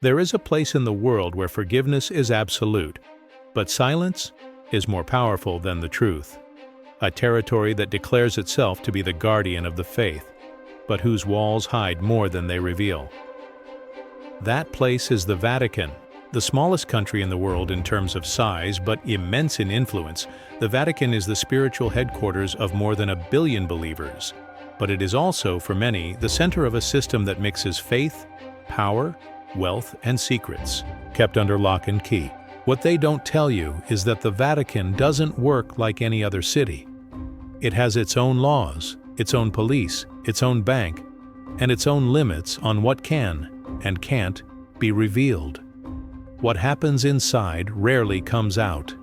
There is a place in the world where forgiveness is absolute, but silence is more powerful than the truth. A territory that declares itself to be the guardian of the faith, but whose walls hide more than they reveal. That place is the Vatican. The smallest country in the world in terms of size, but immense in influence, the Vatican is the spiritual headquarters of more than 1 billion believers. But it is also, for many, the center of a system that mixes faith, power, wealth, and secrets, kept under lock and key. What they don't tell you is that the Vatican doesn't work like any other city. It has its own laws, its own police, its own bank, and its own limits on what can and can't be revealed. What happens inside rarely comes out,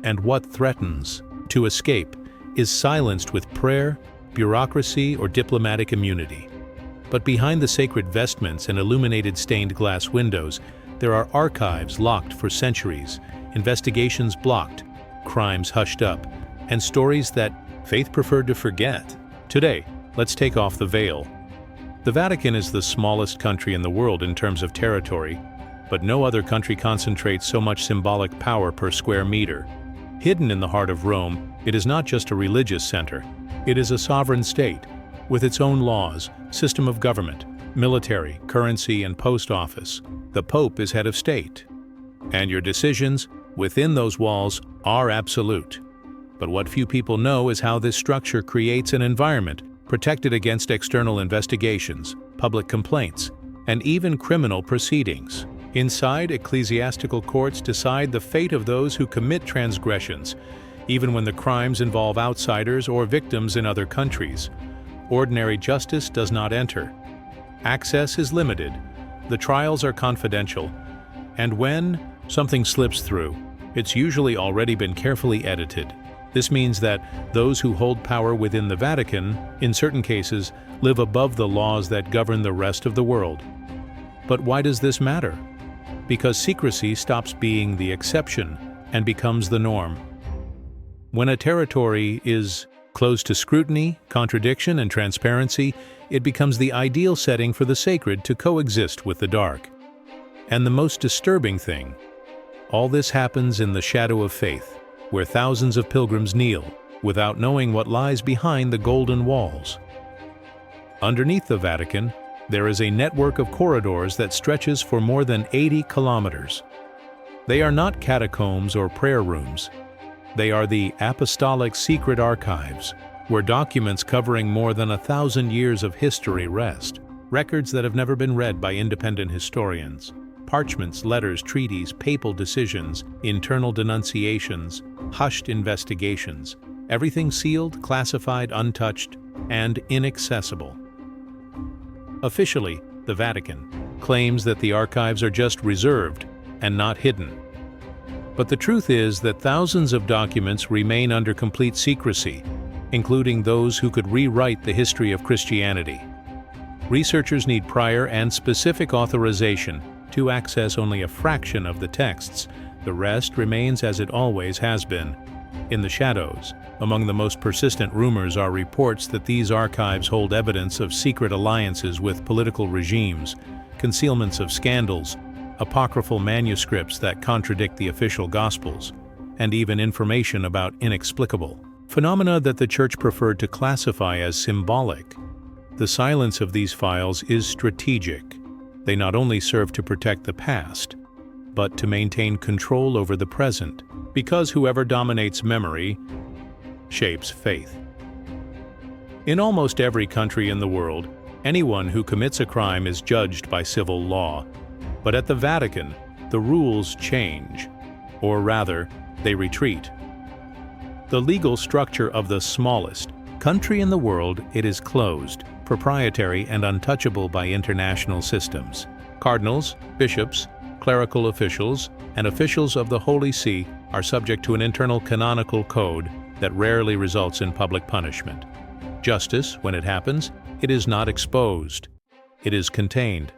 and what threatens to escape is silenced with prayer, bureaucracy, or diplomatic immunity. But behind the sacred vestments and illuminated stained glass windows, there are archives locked for centuries, investigations blocked, crimes hushed up, and stories that faith preferred to forget. Today, let's take off the veil. The Vatican is the smallest country in the world in terms of territory, but no other country concentrates so much symbolic power per square meter. Hidden in the heart of Rome, it is not just a religious center. It is a sovereign state, with its own laws, system of government, military, currency, and post office. The Pope is head of state, and your decisions within those walls are absolute. But what few people know is how this structure creates an environment protected against external investigations, public complaints, and even criminal proceedings. Inside, ecclesiastical courts decide the fate of those who commit transgressions, even when the crimes involve outsiders or victims in other countries. Ordinary justice does not enter. Access is limited, the trials are confidential, and when something slips through, it's usually already been carefully edited. This means that those who hold power within the Vatican, in certain cases, live above the laws that govern the rest of the world. But why does this matter? Because secrecy stops being the exception and becomes the norm. When a territory is closed to scrutiny, contradiction, and transparency, it becomes the ideal setting for the sacred to coexist with the dark. And the most disturbing thing, all this happens in the shadow of faith, where thousands of pilgrims kneel, without knowing what lies behind the golden walls. Underneath the Vatican, there is a network of corridors that stretches for more than 80 kilometers. They are not catacombs or prayer rooms. They are the apostolic secret archives, where documents covering more than 1,000 years of history rest. Records that have never been read by independent historians. Parchments, letters, treaties, papal decisions, internal denunciations, hushed investigations. Everything sealed, classified, untouched, and inaccessible. Officially, the Vatican claims that the archives are just reserved and not hidden. But the truth is that thousands of documents remain under complete secrecy, including those who could rewrite the history of Christianity. Researchers need prior and specific authorization to access only a fraction of the texts. The rest remains as it always has been, in the shadows. Among the most persistent rumors are reports that these archives hold evidence of secret alliances with political regimes, concealments of scandals, apocryphal manuscripts that contradict the official Gospels, and even information about inexplicable phenomena that the Church preferred to classify as symbolic. The silence of these files is strategic. They not only serve to protect the past, but to maintain control over the present, because whoever dominates memory shapes faith. In almost every country in the world, anyone who commits a crime is judged by civil law. But at the Vatican, the rules change, or rather, they retreat. The legal structure of the smallest country in the world, it is closed, proprietary, and untouchable by international systems. Cardinals, bishops, clerical officials, and officials of the Holy See are subject to an internal canonical code that rarely results in public punishment. Justice, when it happens, it is not exposed. It is contained.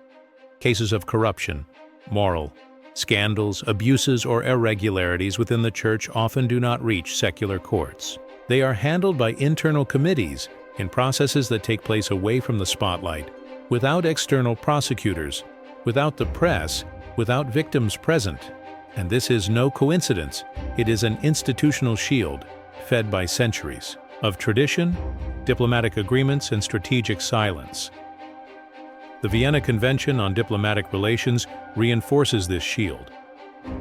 Cases of corruption, moral, scandals, abuses, or irregularities within the Church often do not reach secular courts. They are handled by internal committees in processes that take place away from the spotlight, without external prosecutors, without the press, without victims present. And this is no coincidence. It is an institutional shield, fed by centuries of tradition, diplomatic agreements, and strategic silence. The Vienna Convention on Diplomatic Relations reinforces this shield.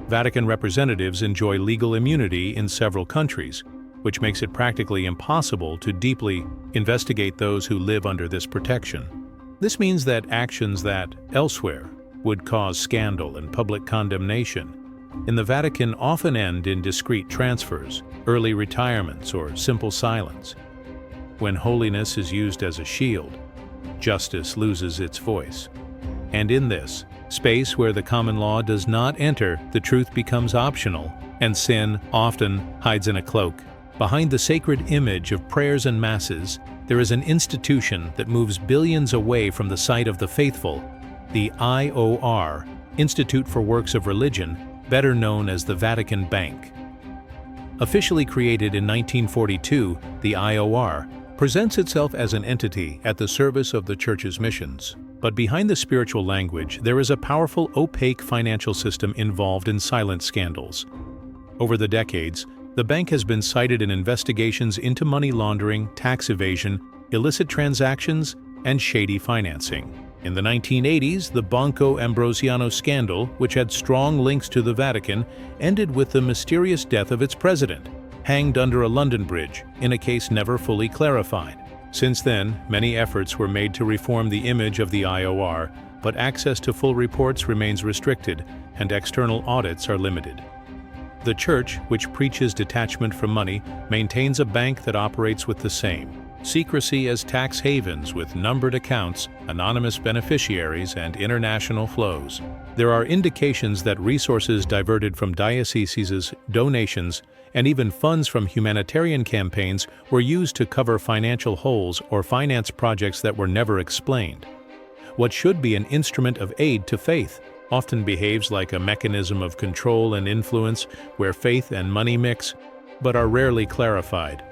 Vatican representatives enjoy legal immunity in several countries, which makes it practically impossible to deeply investigate those who live under this protection. This means that actions that, elsewhere, would cause scandal and public condemnation in the Vatican often end in discreet transfers, early retirements, or simple silence. When holiness is used as a shield, justice loses its voice. And in this space where the common law does not enter, the truth becomes optional, and sin often hides in a cloak. Behind the sacred image of prayers and masses, there is an institution that moves billions away from the sight of the faithful, the IOR, Institute for Works of Religion, better known as the Vatican Bank. Officially created in 1942, the IOR presents itself as an entity at the service of the Church's missions. But behind the spiritual language, there is a powerful, opaque financial system involved in silent scandals. Over the decades, the bank has been cited in investigations into money laundering, tax evasion, illicit transactions, and shady financing. In the 1980s, the Banco Ambrosiano scandal, which had strong links to the Vatican, ended with the mysterious death of its president, hanged under a London bridge, in a case never fully clarified. Since then, many efforts were made to reform the image of the IOR, but access to full reports remains restricted, and external audits are limited. The Church, which preaches detachment from money, maintains a bank that operates with the same secrecy as tax havens with numbered accounts, anonymous beneficiaries, and international flows. There are indications that resources diverted from dioceses, donations, and even funds from humanitarian campaigns were used to cover financial holes or finance projects that were never explained. What should be an instrument of aid to faith often behaves like a mechanism of control and influence where faith and money mix, but are rarely clarified.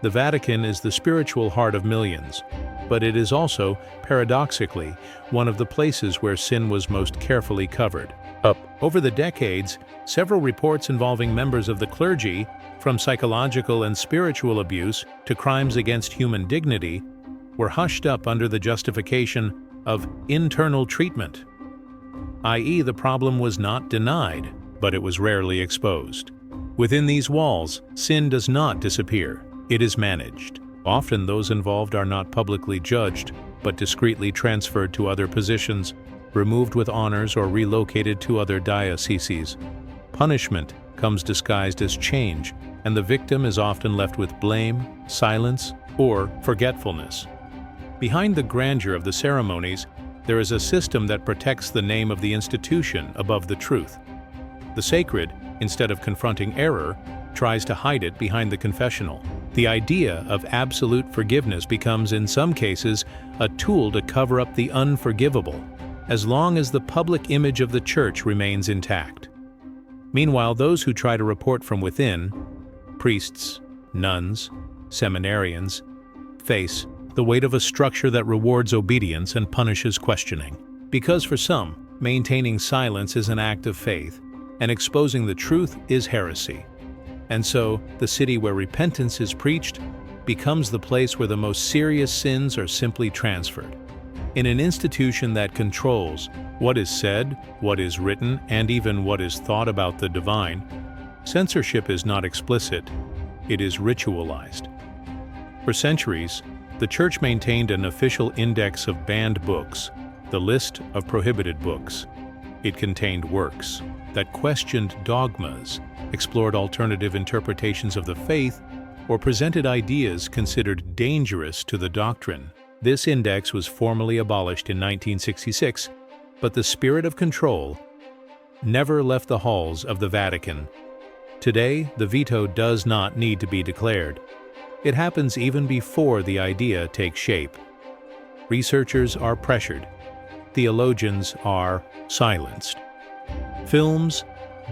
The Vatican is the spiritual heart of millions, but it is also, paradoxically, one of the places where sin was most carefully covered up. Over the decades, several reports involving members of the clergy, from psychological and spiritual abuse to crimes against human dignity, were hushed up under the justification of internal treatment, i.e., the problem was not denied, but it was rarely exposed. Within these walls, sin does not disappear. It is managed. Often those involved are not publicly judged, but discreetly transferred to other positions, removed with honors, or relocated to other dioceses. Punishment comes disguised as change, and the victim is often left with blame, silence, or forgetfulness. Behind the grandeur of the ceremonies, there is a system that protects the name of the institution above the truth. The sacred, instead of confronting error, tries to hide it behind the confessional. The idea of absolute forgiveness becomes, in some cases, a tool to cover up the unforgivable, as long as the public image of the Church remains intact. Meanwhile, those who try to report from within, priests, nuns, seminarians, face the weight of a structure that rewards obedience and punishes questioning. Because for some, maintaining silence is an act of faith, and exposing the truth is heresy. And so, the city where repentance is preached becomes the place where the most serious sins are simply transferred. In an institution that controls what is said, what is written, and even what is thought about the divine, censorship is not explicit, it is ritualized. For centuries, the Church maintained an official index of banned books, the list of prohibited books. It contained works that questioned dogmas, explored alternative interpretations of the faith, or presented ideas considered dangerous to the doctrine. This index was formally abolished in 1966, but the spirit of control never left the halls of the Vatican. Today, the veto does not need to be declared. It happens even before the idea takes shape. Researchers are pressured. Theologians are silenced. Films,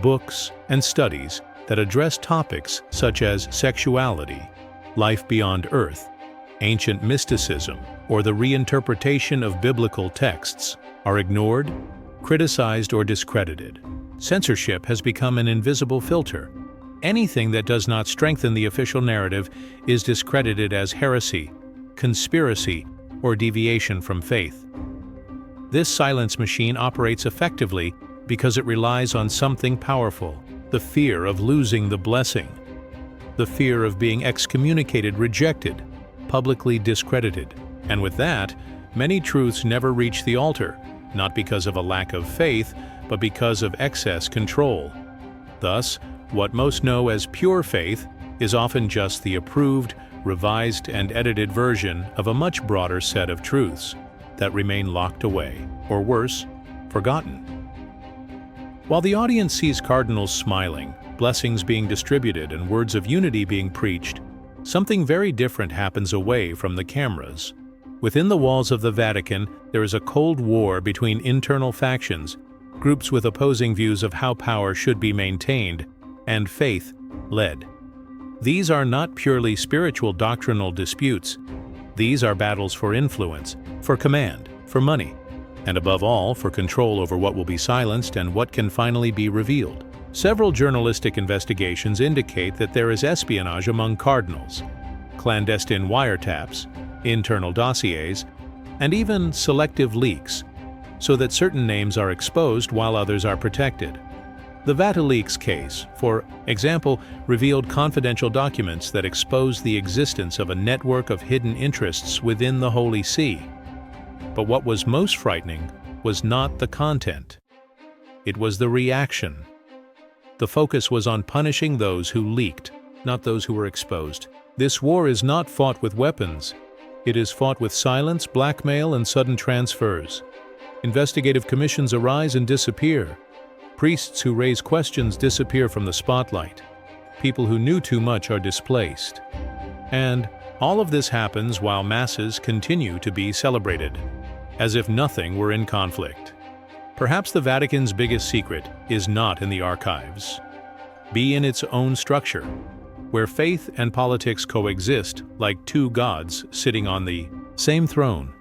books, and studies that address topics such as sexuality, life beyond earth, ancient mysticism, or the reinterpretation of biblical texts are ignored, criticized or discredited. Censorship has become an invisible filter. Anything that does not strengthen the official narrative is discredited as heresy, conspiracy, or deviation from faith. This silence machine operates effectively because it relies on something powerful: the fear of losing the blessing, the fear of being excommunicated, rejected, publicly discredited. And with that, many truths never reach the altar, not because of a lack of faith, but because of excess control. Thus, what most know as pure faith is often just the approved, revised, and edited version of a much broader set of truths that remain locked away, or worse, forgotten. While the audience sees cardinals smiling, blessings being distributed, and words of unity being preached, something very different happens away from the cameras. Within the walls of the Vatican, there is a cold war between internal factions, groups with opposing views of how power should be maintained, and faith led. These are not purely spiritual doctrinal disputes. These are battles for influence, for command, for money, and above all, for control over what will be silenced and what can finally be revealed. Several journalistic investigations indicate that there is espionage among cardinals, clandestine wiretaps, internal dossiers, and even selective leaks, so that certain names are exposed while others are protected. The Vatileaks case, for example, revealed confidential documents that expose the existence of a network of hidden interests within the Holy See. But what was most frightening was not the content. It was the reaction. The focus was on punishing those who leaked, not those who were exposed. This war is not fought with weapons. It is fought with silence, blackmail, and sudden transfers. Investigative commissions arise and disappear. Priests who raise questions disappear from the spotlight. People who knew too much are displaced. And all of this happens while masses continue to be celebrated, as if nothing were in conflict. Perhaps the Vatican's biggest secret is not in the archives. Be in its own structure, where faith and politics coexist like two gods sitting on the same throne.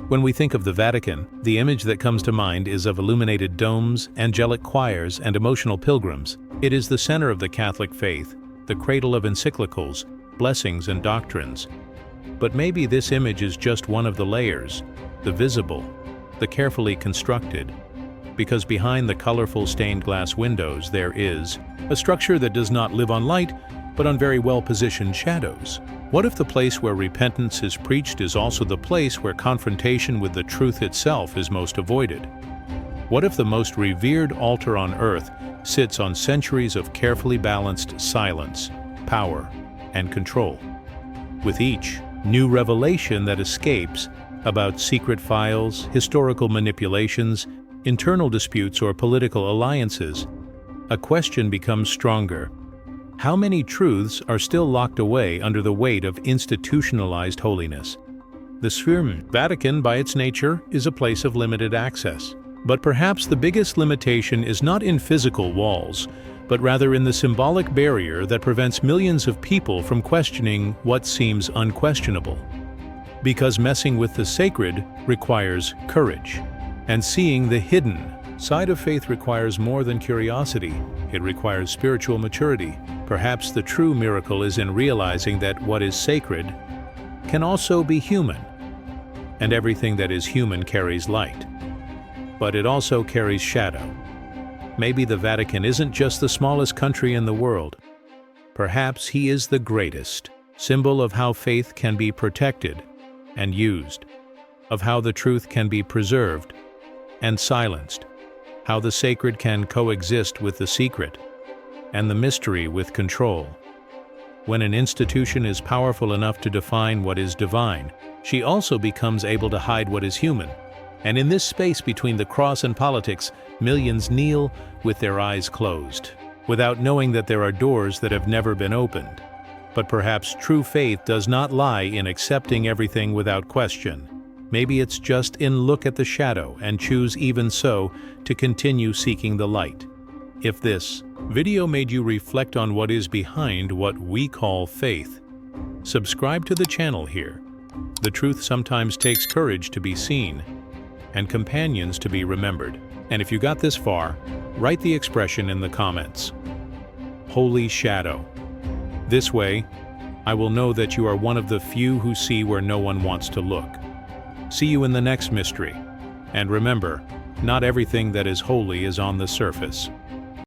When we think of the Vatican, the image that comes to mind is of illuminated domes, angelic choirs, and emotional pilgrims. It is the center of the Catholic faith, the cradle of encyclicals, blessings, and doctrines. But maybe this image is just one of the layers, the visible, the carefully constructed, because behind the colorful stained glass windows there is a structure that does not live on light, but on very well-positioned shadows. What if the place where repentance is preached is also the place where confrontation with the truth itself is most avoided? What if the most revered altar on earth sits on centuries of carefully balanced silence, power, and control? With each new revelation that escapes about secret files, historical manipulations, internal disputes, or political alliances, a question becomes stronger. How many truths are still locked away under the weight of institutionalized holiness? The Vatican, by its nature, is a place of limited access. But perhaps the biggest limitation is not in physical walls, but rather in the symbolic barrier that prevents millions of people from questioning what seems unquestionable. Because messing with the sacred requires courage, and seeing the hidden side of faith requires more than curiosity. It requires spiritual maturity. Perhaps the true miracle is in realizing that what is sacred can also be human, and everything that is human carries light. But it also carries shadow. Maybe the Vatican isn't just the smallest country in the world. Perhaps he is the greatest, symbol of how faith can be protected and used, of how the truth can be preserved and silenced, how the sacred can coexist with the secret, and the mystery with control. When an institution is powerful enough to define what is divine, she also becomes able to hide what is human. And in this space between the cross and politics, millions kneel with their eyes closed, without knowing that there are doors that have never been opened. But perhaps true faith does not lie in accepting everything without question. Maybe it's just in look at the shadow and choose even so to continue seeking the light. If this video made you reflect on what is behind what we call faith, subscribe to the channel here. The truth sometimes takes courage to be seen, and companions to be remembered. And if you got this far, write the expression in the comments. Holy shadow. This way, I will know that you are one of the few who see where no one wants to look. See you in the next mystery. And remember, not everything that is holy is on the surface.